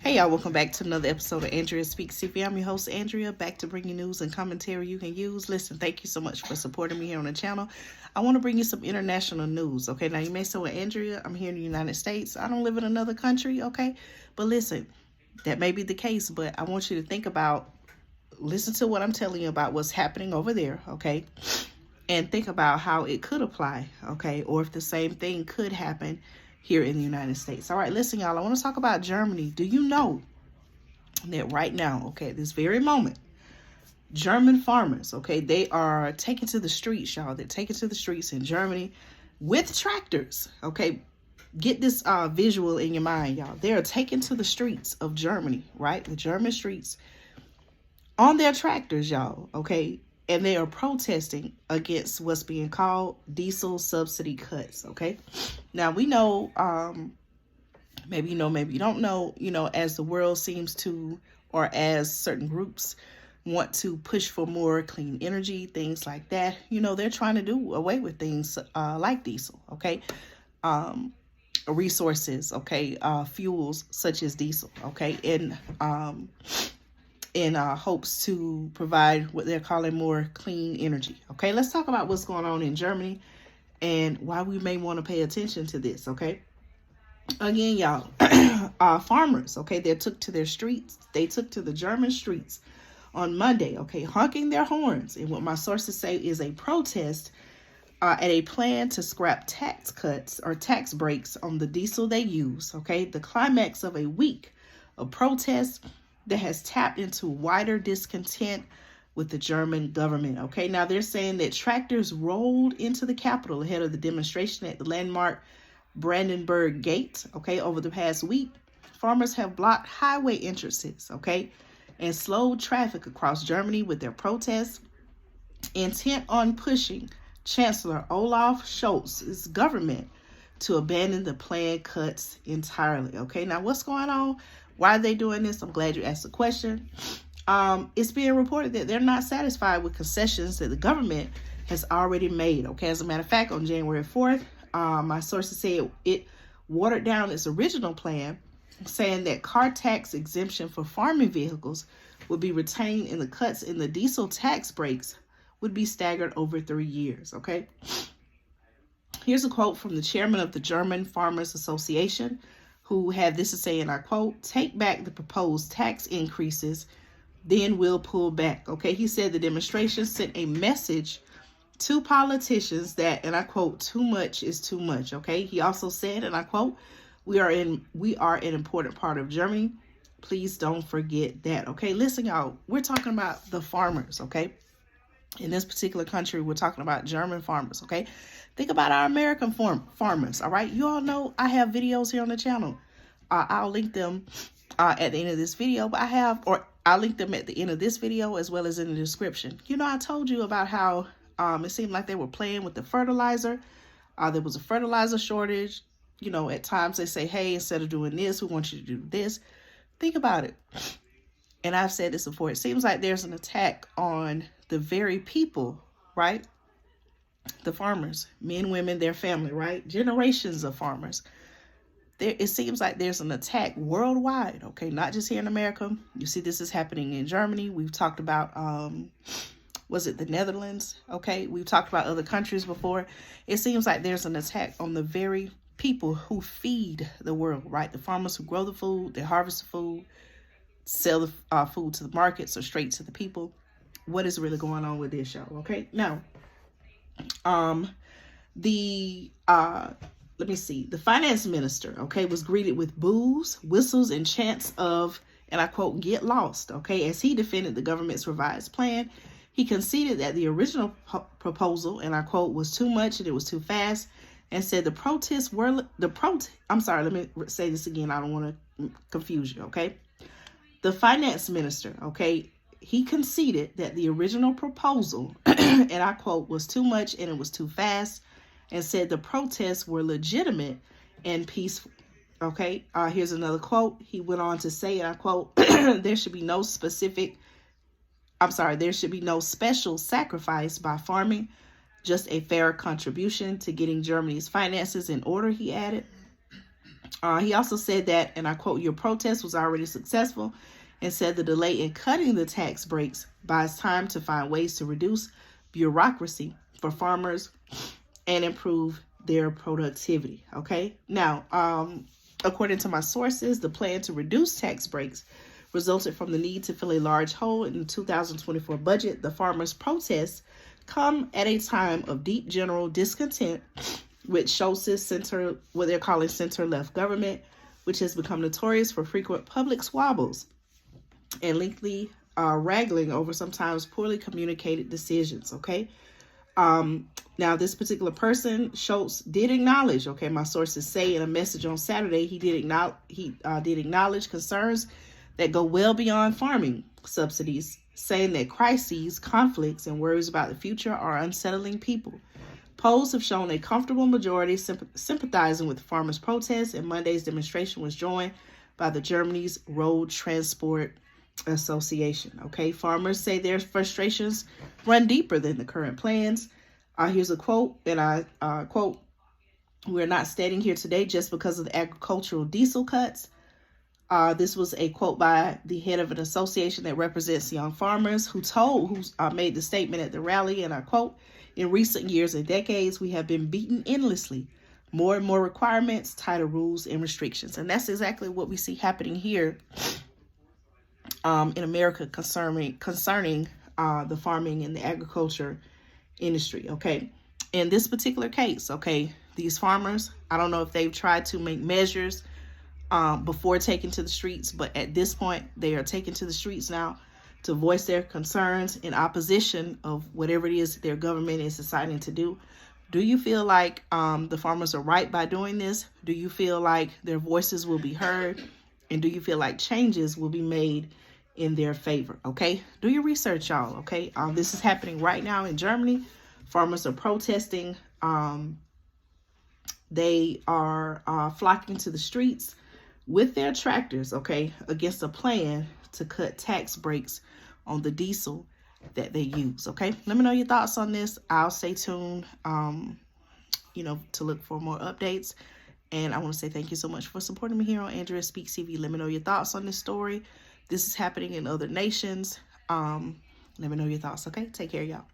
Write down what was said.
Hey y'all, welcome back to another episode of Andrea Speaks TV. I'm your host, Andrea, back to bring you news and commentary you can use. Listen, thank you so much for supporting me here on the channel. I want to bring you some international news, okay? Now, you may say, well, Andrea, I'm here in the United States. I don't live in another country, okay? But listen, that may be the case, but I want you to think about, listen to what I'm telling you about what's happening over there, okay? And think about how it could apply, okay? Or if the same thing could happen here in the United States. All right, listen, y'all, I want to talk about Germany. Do you know that right now, okay, this very moment, German farmers, okay, they are taking to the streets, y'all. They're taking to the streets in Germany with tractors, okay? Get this visual in your mind, y'all. They are taking to the streets of Germany, right? The German streets on their tractors, y'all, okay? And they are protesting against what's being called diesel subsidy cuts, okay? Now, we know, maybe you know, maybe you don't know, as the world seems to, or as certain groups want to push for more clean energy, things like that, they're trying to do away with things like diesel, okay? Resources, okay? Fuels such as diesel, okay? In hopes to provide what they're calling more clean energy. Okay, let's talk about what's going on in Germany and why we may want to pay attention to this. Okay, again, y'all, farmers, okay, they took to their streets. They took to the German streets on Monday, okay, honking their horns. And what my sources say is a protest at a plan to scrap tax cuts or tax breaks on the diesel they use. Okay, the climax of a week of protests that has tapped into wider discontent with the German government. Okay, now they're saying that tractors rolled into the capital ahead of the demonstration at the landmark Brandenburg Gate. Okay, over the past week, farmers have blocked highway entrances, okay, and slowed traffic across Germany with their protests, intent on pushing Chancellor Olaf Scholz's government to abandon the planned cuts entirely. Okay, now what's going on? Why are they doing this? I'm glad you asked the question. It's being reported that they're not satisfied with concessions that the government has already made. Okay, as a matter of fact, on January 4th, my sources say it watered down its original plan, saying that car tax exemption for farming vehicles would be retained and the cuts in the diesel tax breaks would be staggered over 3 years. Okay, here's a quote from the chairman of the German Farmers Association, who had this to say, and I quote, "Take back the proposed tax increases, then we'll pull back." Okay, he said the demonstration sent a message to politicians that, and I quote, "too much is too much." Okay, he also said, and I quote, we are an important part of Germany. Please don't forget that." Okay, listen, y'all, we're talking about the farmers, okay? In this particular country, we're talking about German farmers, okay? Think about our American farmers, all right? You all know I have videos here on the channel. I'll link them at the end of this video, but I'll link them at the end of this video as well as in the description. I told you about how it seemed like they were playing with the fertilizer. There was a fertilizer shortage. At times they say, hey, instead of doing this, we want you to do this. Think about it. And I've said this before. It seems like there's an attack on the very people, right? The farmers, men, women, their family, right? Generations of farmers. It seems like there's an attack worldwide, okay? Not just here in America. You see this is happening in Germany. We've talked about, was it the Netherlands? Okay, we've talked about other countries before. It seems like there's an attack on the very people who feed the world, right? The farmers who grow the food, they harvest the food, sell the food to the markets or straight to the people. What is really going on with this, y'all? Okay, now, let me see. The finance minister, okay, was greeted with boos, whistles, and chants of, and I quote, "get lost," okay, as he defended the government's revised plan. He conceded that the original proposal, and I quote, was too much and it was too fast, and said I'm sorry, let me say this again. I don't want to confuse you, okay? The finance minister, okay, he conceded that the original proposal, and I quote, was too much and it was too fast, and said the protests were legitimate and peaceful. Okay, here's another quote. He went on to say, and I quote, there should be no special sacrifice by farming, just a fair contribution to getting Germany's finances in order, he added. He also said that, and I quote, "Your protest was already successful," and said the delay in cutting the tax breaks buys time to find ways to reduce bureaucracy for farmers and improve their productivity. Okay. Now, according to my sources, the plan to reduce tax breaks resulted from the need to fill a large hole in the 2024 budget. The farmers' protests come at a time of deep general discontent with Schultz's center, what they're calling center-left government, which has become notorious for frequent public squabbles and lengthy wrangling over sometimes poorly communicated decisions. Okay. Now this particular person, Schultz, did acknowledge, okay, my sources say in a message on Saturday, he did acknowledge concerns that go well beyond farming subsidies, saying that crises, conflicts, and worries about the future are unsettling people. Polls have shown a comfortable majority sympathizing with farmers' protests, and Monday's demonstration was joined by the Germany's Road Transport Association. Okay, farmers say their frustrations run deeper than the current plans. Here's a quote, and I quote, "We're not standing here today just because of the agricultural diesel cuts." This was a quote by the head of an association that represents young farmers who made the statement at the rally, and I quote, "In recent years and decades, we have been beaten endlessly. More and more requirements, tighter rules, and restrictions." And that's exactly what we see happening here in America concerning the farming and the agriculture industry. Okay, in this particular case, okay, these farmers, I don't know if they've tried to make measures before taking to the streets, but at this point they are taking to the streets now to voice their concerns in opposition of whatever it is their government is deciding to do. Do you feel like the farmers are right by doing this? Do you feel like their voices will be heard? And do you feel like changes will be made in their favor? Okay, do your research, y'all. Okay, this is happening right now in Germany. Farmers are protesting. They are flocking to the streets with their tractors, okay, against a plan to cut tax breaks on the diesel that they use. Okay, let me know your thoughts on this. I'll stay tuned, to look for more updates. And I want to say thank you so much for supporting me here on Andrea Speaks TV. Let me know your thoughts on this story. This is happening in other nations. Let me know your thoughts. Okay, take care, y'all.